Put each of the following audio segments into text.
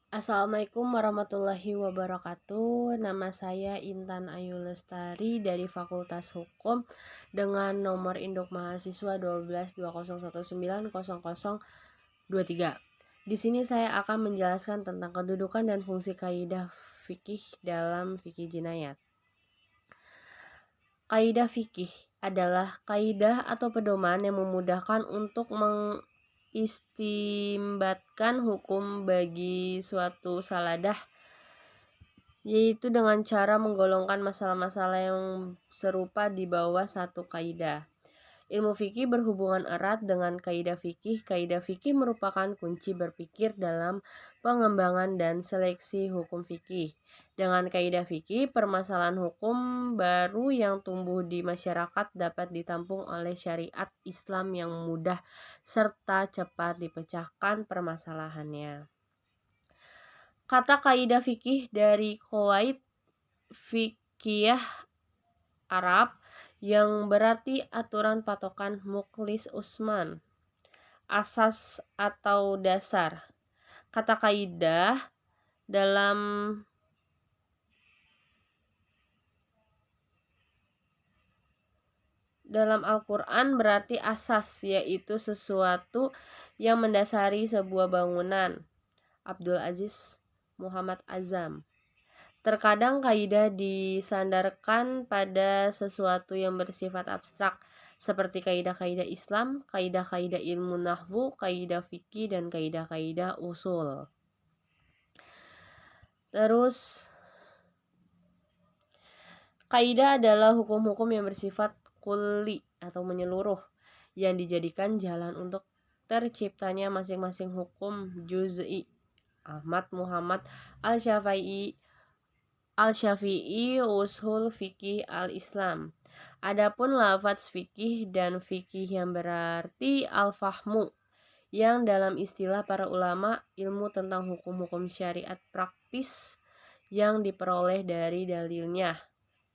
Assalamualaikum warahmatullahi wabarakatuh. Nama saya Intan Ayu Lestari dari Fakultas Hukum dengan nomor induk mahasiswa 1220190023. Di sini saya akan menjelaskan tentang kedudukan dan fungsi kaidah fikih dalam fikih jinayat. Kaidah fikih adalah kaidah atau pedoman yang memudahkan untuk mengistimbatkan hukum bagi suatu saladah, yaitu dengan cara menggolongkan masalah-masalah yang serupa di bawah satu kaidah. Ilmu fikih berhubungan erat dengan kaidah fikih. Kaidah fikih merupakan kunci berpikir dalam pengembangan dan seleksi hukum fikih. Dengan kaidah fikih, permasalahan hukum baru yang tumbuh di masyarakat dapat ditampung oleh syariat Islam yang mudah serta cepat dipecahkan permasalahannya. Kata kaidah fikih dari qawaid fikih Arab yang berarti aturan patokan muklis Usman, asas atau dasar. Kata kaidah dalam Al-Quran berarti asas, yaitu sesuatu yang mendasari sebuah bangunan. Abdul Aziz Muhammad Azam. Terkadang kaidah disandarkan pada sesuatu yang bersifat abstrak, seperti kaidah-kaidah Islam, kaidah-kaidah ilmu nahwu, kaidah fikih, dan kaidah-kaidah usul. Terus, kaidah adalah hukum-hukum yang bersifat kulli atau menyeluruh, yang dijadikan jalan untuk terciptanya masing-masing hukum juz'i. Ahmad Muhammad Al-Syafi'i Ushul Fikih Al-Islam. Adapun lafaz fikih dan fikih yang berarti al-fahmu, yang dalam istilah para ulama ilmu tentang hukum-hukum syariat praktis yang diperoleh dari dalilnya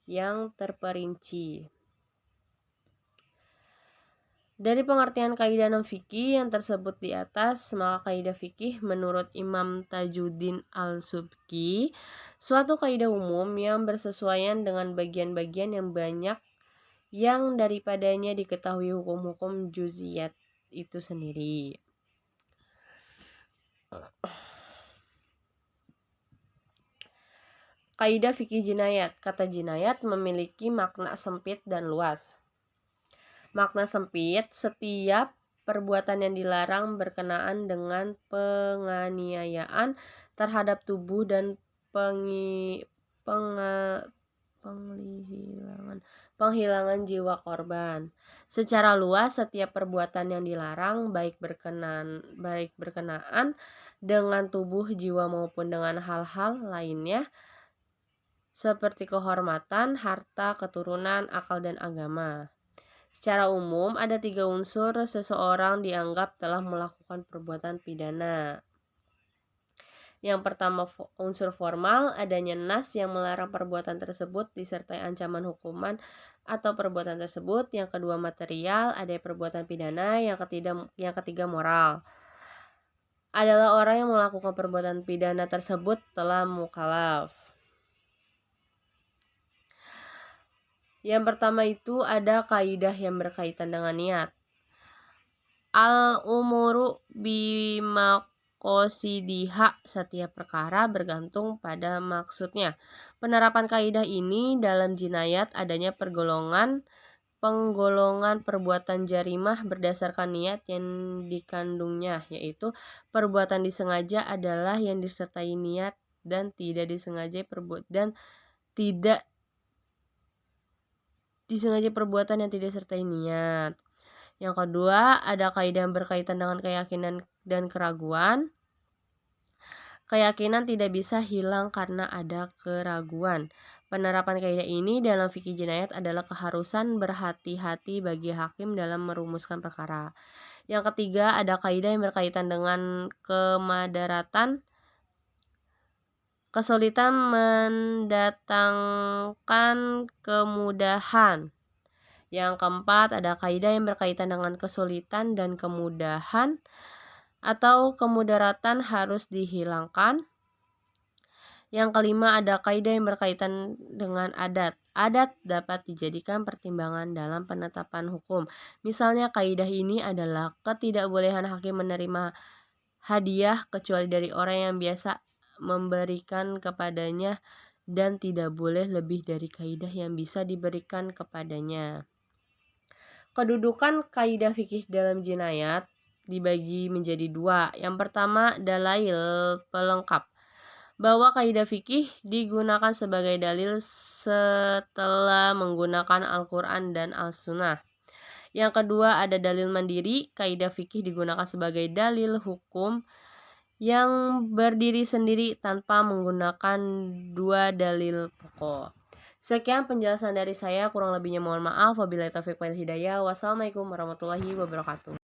yang terperinci. Dari pengertian kaidah non-fikih yang tersebut di atas, maka kaidah fikih menurut Imam Tajuddin Al-Subki suatu kaidah umum yang bersesuaian dengan bagian-bagian yang banyak yang daripadanya diketahui hukum-hukum juz'iyat itu sendiri. Kaidah fikih jinayat. Kata jinayat memiliki makna sempit dan luas. Makna sempit, setiap perbuatan yang dilarang berkenaan dengan penganiayaan terhadap tubuh dan penghilangan jiwa korban. Secara luas, setiap perbuatan yang dilarang baik berkenaan dengan tubuh, jiwa maupun dengan hal-hal lainnya seperti kehormatan, harta, keturunan, akal, dan agama. Secara umum, ada 3 unsur seseorang dianggap telah melakukan perbuatan pidana. Yang pertama, unsur formal, adanya nas yang melarang perbuatan tersebut disertai ancaman hukuman atau perbuatan tersebut. Yang kedua, material, ada perbuatan pidana. Yang ketiga, moral, adalah orang yang melakukan perbuatan pidana tersebut telah mukallaf. Yang pertama itu ada kaidah yang berkaitan dengan niat. Al-umuru bimaqosidiha, setiap perkara bergantung pada maksudnya. Penerapan kaidah ini dalam jinayat adanya penggolongan perbuatan jarimah berdasarkan niat yang dikandungnya, yaitu perbuatan disengaja adalah yang disertai niat dan tidak disengaja perbuatan yang tidak disertai niat. Yang kedua, ada kaidah yang berkaitan dengan keyakinan dan keraguan. Keyakinan tidak bisa hilang karena ada keraguan. Penerapan kaidah ini dalam fikih jinayat adalah keharusan berhati-hati bagi hakim dalam merumuskan perkara. Yang ketiga, ada kaidah yang berkaitan dengan kemadaratan. Kesulitan mendatangkan kemudahan. Yang keempat, ada kaidah yang berkaitan dengan kesulitan dan kemudahan atau kemudaratan harus dihilangkan. Yang kelima ada kaidah yang berkaitan dengan adat. Adat dapat dijadikan pertimbangan dalam penetapan hukum. Misalnya kaidah ini adalah ketidakbolehan hakim menerima hadiah kecuali dari orang yang biasa memberikan kepadanya dan tidak boleh lebih dari kaidah yang bisa diberikan kepadanya. Kedudukan kaidah fikih dalam jinayat dibagi menjadi dua. Yang pertama, dalail pelengkap. Bahwa kaidah fikih digunakan sebagai dalil setelah menggunakan Al-Quran dan As-Sunnah. Yang kedua, ada dalil mandiri. Kaidah fikih digunakan sebagai dalil hukum yang berdiri sendiri tanpa menggunakan dua dalil pokok. Sekian penjelasan dari saya, kurang lebihnya mohon maaf. Wabillahi taufiq wal hidayah. Wassalamualaikum warahmatullahi wabarakatuh.